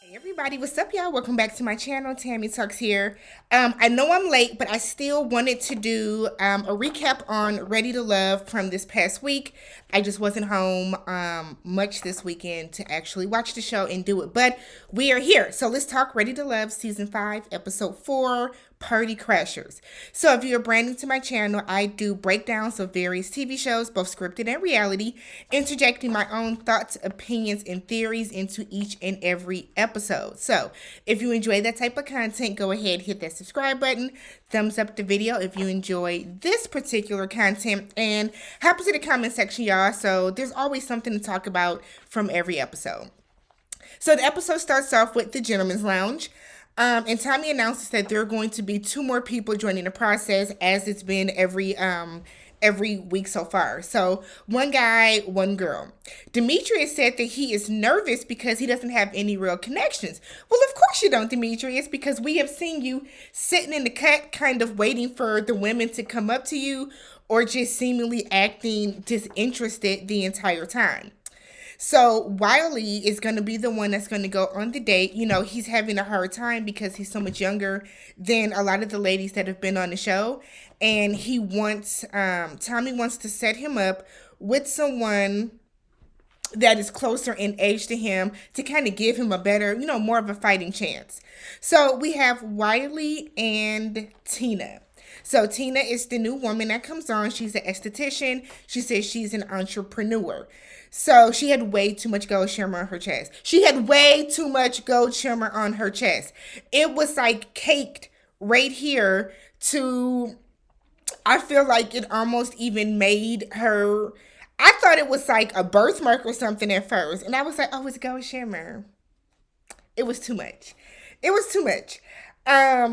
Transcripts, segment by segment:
Hey everybody, what's up y'all? Welcome back to my channel. Tammy Talks here. I know I'm late, but I still wanted to do a recap on Ready to Love from this past week. I just wasn't home much this weekend to actually watch the show and do it, but we are here. So let's talk Ready to Love Season 5, Episode 4, Party Crashers. So if you're brand new to my channel, I do breakdowns of various TV shows, both scripted and reality, interjecting my own thoughts, opinions, and theories into each and every episode. So if you enjoy that type of content, go ahead, hit that subscribe button, thumbs up the video if you enjoy this particular content, and hop into the comment section, y'all. So there's always something to talk about from every episode. So the episode starts off with the Gentleman's Lounge. And Tommy announces that there are going to be 2 more people joining the process, as it's been every week so far. So 1 guy, 1 girl. Demetrius said that he is nervous because he doesn't have any real connections. Well, of course you don't, Demetrius, because we have seen you sitting in the cut kind of waiting for the women to come up to you, or just seemingly acting disinterested the entire time. So Wiley is going to be the one that's going to go on the date. You know, he's having a hard time because he's so much younger than a lot of the ladies that have been on the show. And he wants, Tommy wants to set him up with someone that is closer in age to him to kind of give him a better, more of a fighting chance. So we have Wiley and Tina. So Tina is the new woman that comes on. She's an esthetician. She says she's an entrepreneur. So she had way too much gold shimmer on her chest. She had way too much gold shimmer on her chest. It was like caked right here to, I feel like it almost even made her, I thought it was like a birthmark or something at first. And I was like, oh, it's gold shimmer. It was too much. It was too much.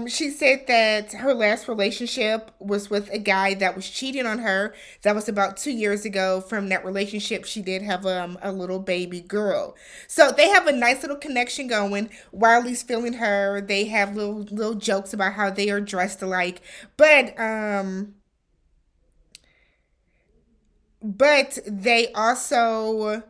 She said that her last relationship was with a guy that was cheating on her. That was about 2 years ago. From that relationship, she did have a little baby girl. So they have a nice little connection going. Wiley's feeling her. They have little jokes about how they are dressed alike. But they also,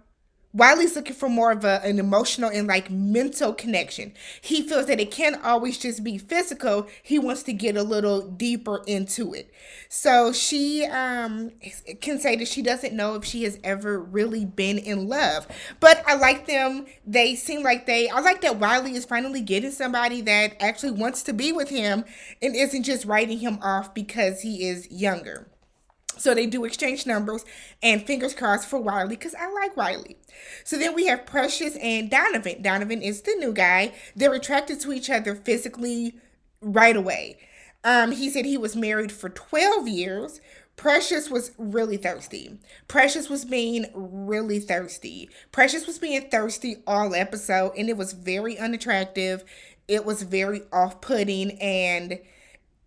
Wiley's looking for more of an emotional and like mental connection. He feels that it can't always just be physical. He wants to get a little deeper into it. So she can say that she doesn't know if she has ever really been in love. But I like them. They seem like I like that Wiley is finally getting somebody that actually wants to be with him and isn't just writing him off because he is younger. So they do exchange numbers, and fingers crossed for Wiley because I like Wiley. So then we have Precious and Donovan. Donovan is the new guy. They're attracted to each other physically right away. He said he was married for 12 years. Precious was really thirsty. Precious was being really thirsty. Precious was being thirsty all episode, and it was very unattractive. It was very off-putting, and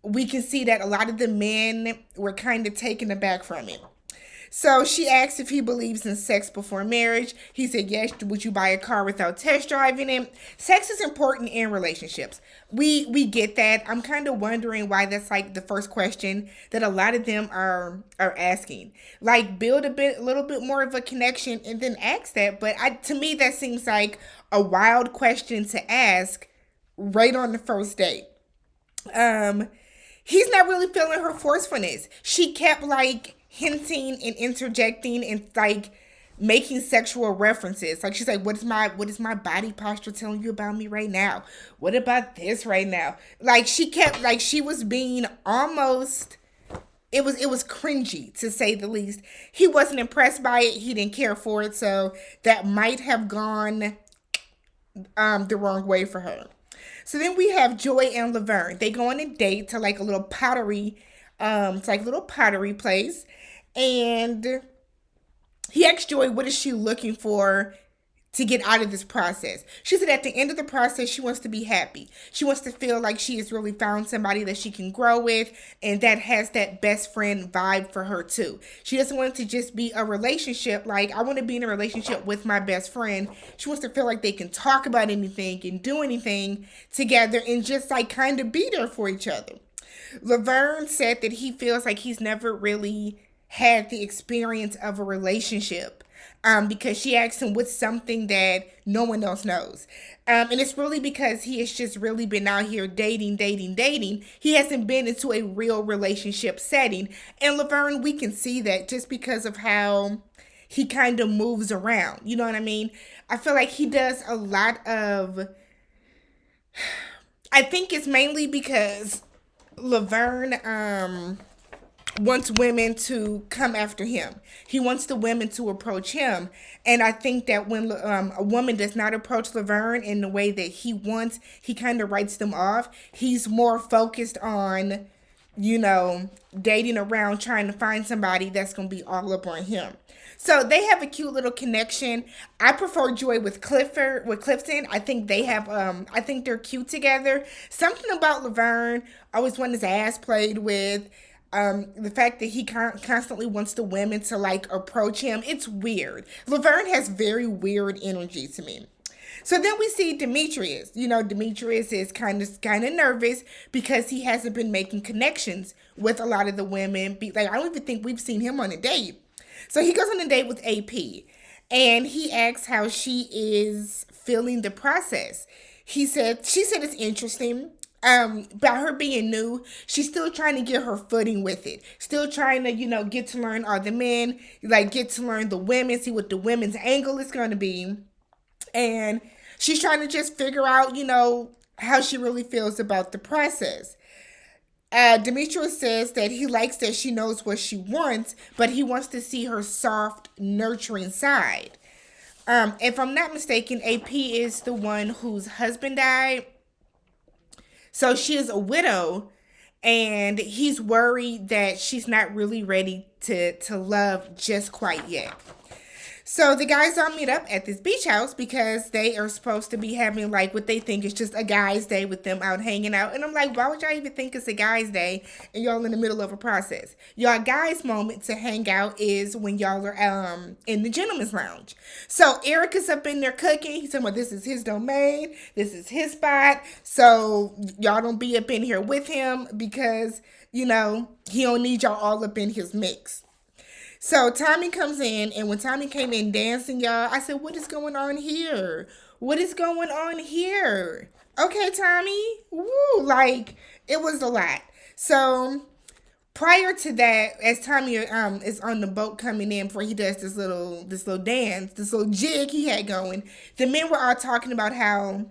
we can see that a lot of the men were kind of taken aback from it. So she asked if he believes in sex before marriage. He said, yes. Would you buy a car without test driving it? Sex is important in relationships. We get that. I'm kind of wondering why that's like the first question that a lot of them are asking. Like, build a little bit more of a connection and then ask that. But to me, that seems like a wild question to ask right on the first date. He's not really feeling her forcefulness. She kept like hinting and interjecting and like making sexual references. Like she's like, what is my body posture telling you about me right now? What about this right now? Like she kept like she was being almost, it was cringy to say the least. He wasn't impressed by it. He didn't care for it. So that might have gone the wrong way for her. So then we have Joy and Laverne. They go on a date to like a little pottery, place. And he asked Joy, what is she looking for to get out of this process? She said at the end of the process, she wants to be happy. She wants to feel like she has really found somebody that she can grow with and that has that best friend vibe for her too. She doesn't want it to just be a relationship. Like, I want to be in a relationship with my best friend. She wants to feel like they can talk about anything and do anything together and just like kind of be there for each other. Laverne said that he feels like he's never really had the experience of a relationship. because she asked him what's something that no one else knows. And it's really because he has just really been out here dating, dating, dating. He hasn't been into a real relationship setting. And Laverne, we can see that just because of how he kind of moves around. You know what I mean? I feel like he does a lot of. I think it's mainly because Laverne wants women to come after him. He wants the women to approach him. And I think that when a woman does not approach Laverne in the way that he wants, he kind of writes them off. He's more focused on, dating around, trying to find somebody that's going to be all up on him. So they have a cute little connection. I prefer Joy with Clifton. I think they have I think they're cute together. Something about Laverne, always wanted his ass played with. The fact that he constantly wants the women to like approach him, it's weird. Laverne has very weird energy to me. So then we see Demetrius. Demetrius is kind of nervous because he hasn't been making connections with a lot of the women. I don't even think we've seen him on a date. So he goes on a date with AP, and he asks how she is feeling the process. She said it's interesting. About her being new, she's still trying to get her footing with it. Still trying to, get to learn all the men, get to learn the women, see what the women's angle is going to be. And she's trying to just figure out, how she really feels about the process. Demetrius says that he likes that she knows what she wants, but he wants to see her soft, nurturing side. If I'm not mistaken, AP is the one whose husband died. So she is a widow, and he's worried that she's not really ready to love just quite yet. So the guys all meet up at this beach house because they are supposed to be having what they think is just a guy's day with them out hanging out. And I'm like, why would y'all even think it's a guy's day and y'all in the middle of a process? Y'all guys' moment to hang out is when y'all are in the gentleman's lounge. So Eric is up in there cooking. He's talking about this is his domain. This is his spot. So y'all don't be up in here with him because, he don't need y'all all up in his mix. So Tommy comes in, and when Tommy came in dancing, y'all, I said, what is going on here? What is going on here? Okay, Tommy. Woo, it was a lot. So prior to that, as Tommy is on the boat coming in before he does this little dance, this little jig he had going, the men were all talking about how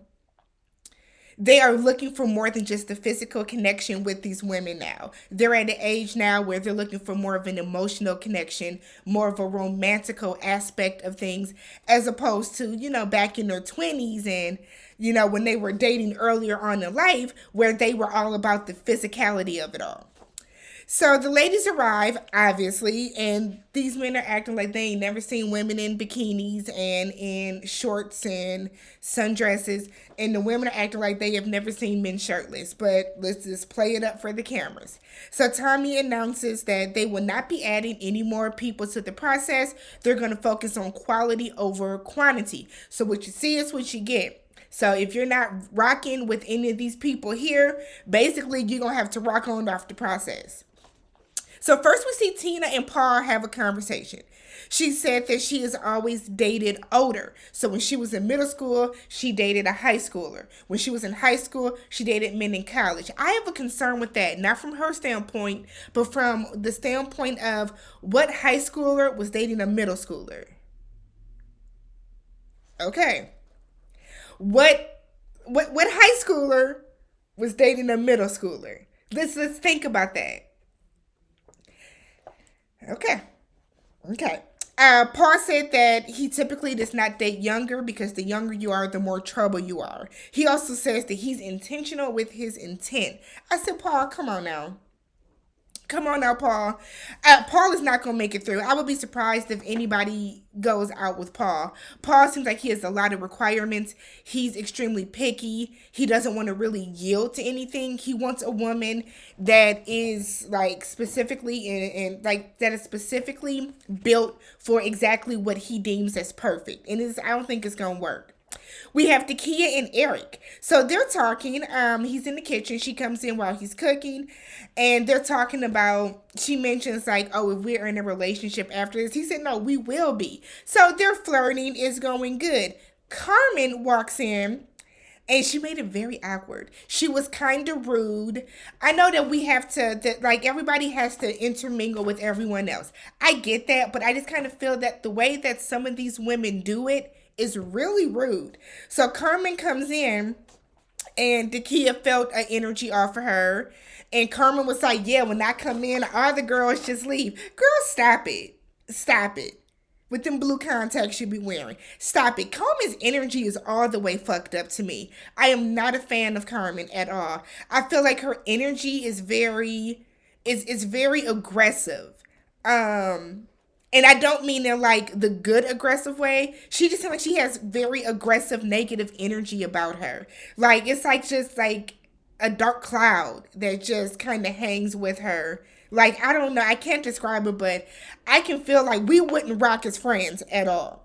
they are looking for more than just the physical connection with these women now. They're at an age now where they're looking for more of an emotional connection, more of a romantical aspect of things, as opposed to, back in their 20s and, when they were dating earlier on in life, where they were all about the physicality of it all. So the ladies arrive, obviously, and these men are acting like they ain't never seen women in bikinis and in shorts and sundresses, and the women are acting like they have never seen men shirtless. But let's just play it up for the cameras. So Tommy announces that they will not be adding any more people to the process. They're going to focus on quality over quantity. So what you see is what you get. So if you're not rocking with any of these people here, basically you're going to have to rock on off the process. So first we see Tina and Paul have a conversation. She said that she has always dated older. So when she was in middle school, she dated a high schooler. When she was in high school, she dated men in college. I have a concern with that, not from her standpoint, but from the standpoint of what high schooler was dating a middle schooler. Okay. What high schooler was dating a middle schooler? Let's think about that. Okay. Paul said that he typically does not date younger because the younger you are, the more trouble you are. He also says that he's intentional with his intent. I said, Paul, come on now. Come on now, Paul. Paul is not going to make it through. I would be surprised if anybody goes out with Paul. Paul seems like he has a lot of requirements. He's extremely picky. He doesn't want to really yield to anything. He wants a woman that is specifically that is specifically built for exactly what he deems as perfect. And I don't think it's going to work. We have Takia and Eric. So they're talking. He's in the kitchen. She comes in while he's cooking, and they're talking about. She mentions like, "Oh, if we're in a relationship after this," he said, "No, we will be." So their flirting is going good. Carmen walks in. And she made it very awkward. She was kind of rude. I know that we have to, that like everybody has to intermingle with everyone else. I get that, but I just kind of feel that the way that some of these women do it is really rude. So Carmen comes in and Dakia felt an energy off of her. And Carmen was like, yeah, when I come in, all the girls just leave. Girl, stop it. Stop it. With them blue contacts you be wearing. Stop it. Carmen's energy is all the way fucked up to me. I am not a fan of Carmen at all. I feel like her energy is very aggressive. And I don't mean in like the good aggressive way. She just seems like she has very aggressive negative energy about her. Like it's like just like a dark cloud that just kind of hangs with her. Like I don't know, I can't describe it, but I can feel like we wouldn't rock as friends at all.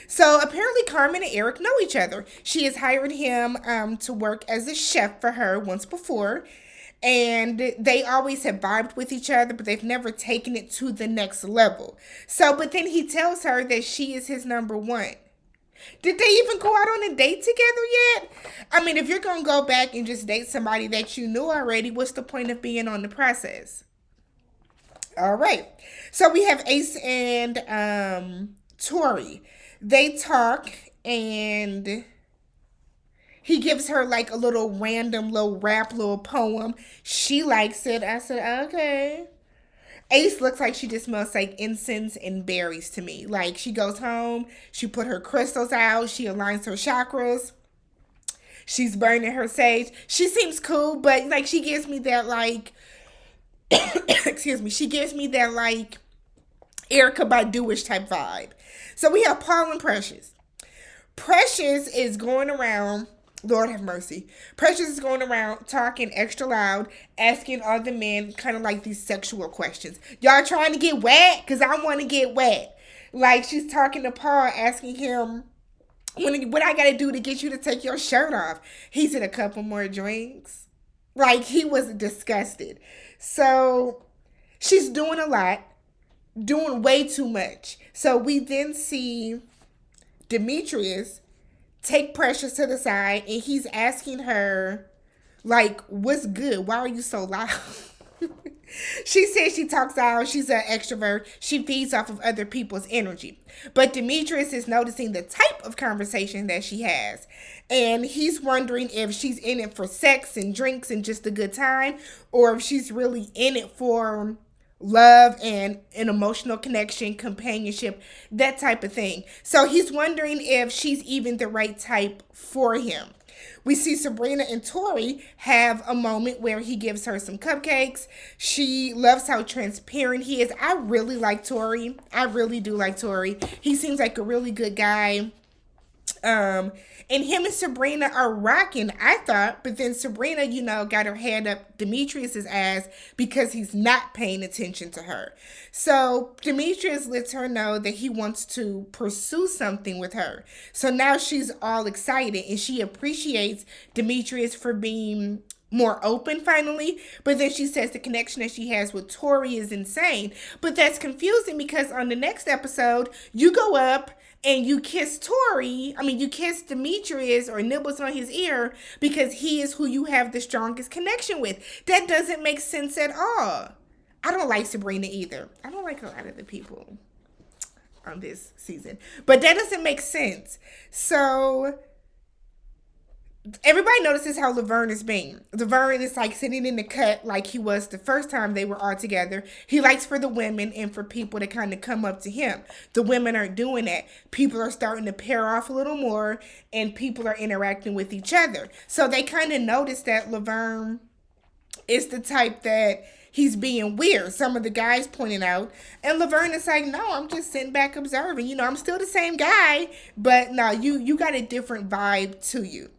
So apparently Carmen and Eric know each other. She has hired him to work as a chef for her once before. And they always have vibed with each other, but they've never taken it to the next level. So, but then he tells her that she is his number one. Did they even go out on a date together yet? I mean, if you're going to go back and just date somebody that you knew already, what's the point of being on the process? All right. So we have Ace and Tori. They talk and he gives her like a little random little rap, little poem. She likes it. I said, okay. Ace looks like she just smells like incense and berries to me. Like she goes home, she put her crystals out, she aligns her chakras. She's burning her sage. She seems cool, but like she gives me that like excuse me, she gives me that like Erica Badu-ish type vibe. So we have Paul and Precious. Precious is going around, Lord have mercy. Precious is going around talking extra loud, asking all the men kind of like these sexual questions. Y'all trying to get wet? Because I want to get wet. Like she's talking to Paul, asking him, what I got to do to get you to take your shirt off? He said a couple more drinks. Like he was disgusted. So she's doing a lot, doing way too much. So we then see Demetrius take Precious to the side and he's asking her, like, what's good? Why are you so loud? She says she talks out, she's an extrovert, she feeds off of other people's energy. But Demetrius is noticing the type of conversation that she has. And he's wondering if she's in it for sex and drinks and just a good time, or if she's really in it for love and an emotional connection, companionship, that type of thing. So he's wondering if she's even the right type for him. We see Sabrina and Tori have a moment where he gives her some cupcakes. She loves how transparent he is. I really like Tori. I really do like Tori. He seems like a really good guy. And him and Sabrina are rocking, I thought, but then Sabrina, got her hand up Demetrius's ass because he's not paying attention to her. So Demetrius lets her know that he wants to pursue something with her. So now she's all excited and she appreciates Demetrius for being more open finally, but then she says the connection that she has with Tori is insane. But that's confusing because on the next episode, you go up and you kiss you kiss Demetrius or nibbles on his ear because he is who you have the strongest connection with. That doesn't make sense at all. I don't like Sabrina either. I don't like a lot of the people on this season. But that doesn't make sense. So everybody notices how Laverne is being. Laverne is like sitting in the cut like he was the first time they were all together. He likes for the women and for people to kind of come up to him. The women aren't doing that. People are starting to pair off a little more and people are interacting with each other. So they kind of notice that Laverne is the type that he's being weird. Some of the guys pointing out. And Laverne is like, no, I'm just sitting back observing. I'm still the same guy. But no, you got a different vibe to you.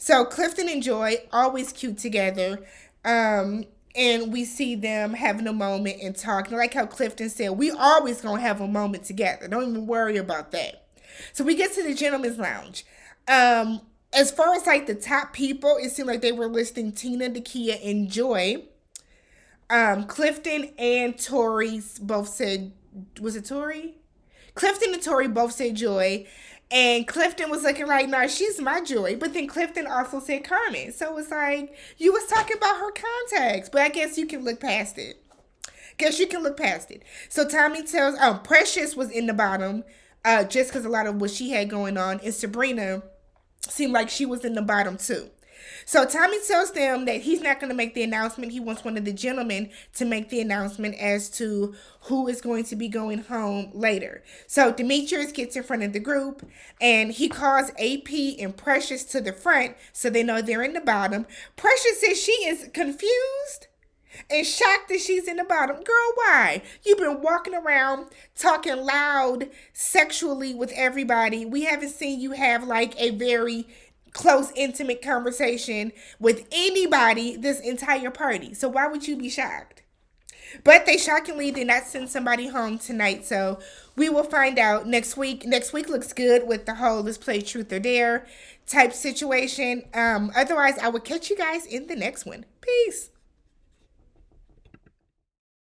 So Clifton and Joy, always cute together. And we see them having a moment and talking. Like how Clifton said, we always going to have a moment together. Don't even worry about that. So we get to the gentleman's lounge. As far as like the top people, it seemed like they were listing Tina, Takia, and Joy. Clifton and Tori both said, was it Tori? Clifton and Tori both said Joy. And Clifton was looking like, nah, she's my Joy. But then Clifton also said Carmen. So it's like, you was talking about her contacts. But I guess you can look past it. So Tommy tells, Precious was in the bottom, just because a lot of what she had going on. And Sabrina seemed like she was in the bottom too. So Tommy tells them that he's not going to make the announcement. He wants one of the gentlemen to make the announcement as to who is going to be going home later. So Demetrius gets in front of the group and he calls AP and Precious to the front so they know they're in the bottom. Precious says she is confused and shocked that she's in the bottom. Girl, why? You've been walking around talking loud sexually with everybody. We haven't seen you have like a very close, intimate conversation with anybody this entire party. So why would you be shocked? But they shockingly did not send somebody home tonight. So we will find out next week. Next week looks good with the whole let's play truth or dare type situation. Otherwise, I will catch you guys in the next one. Peace.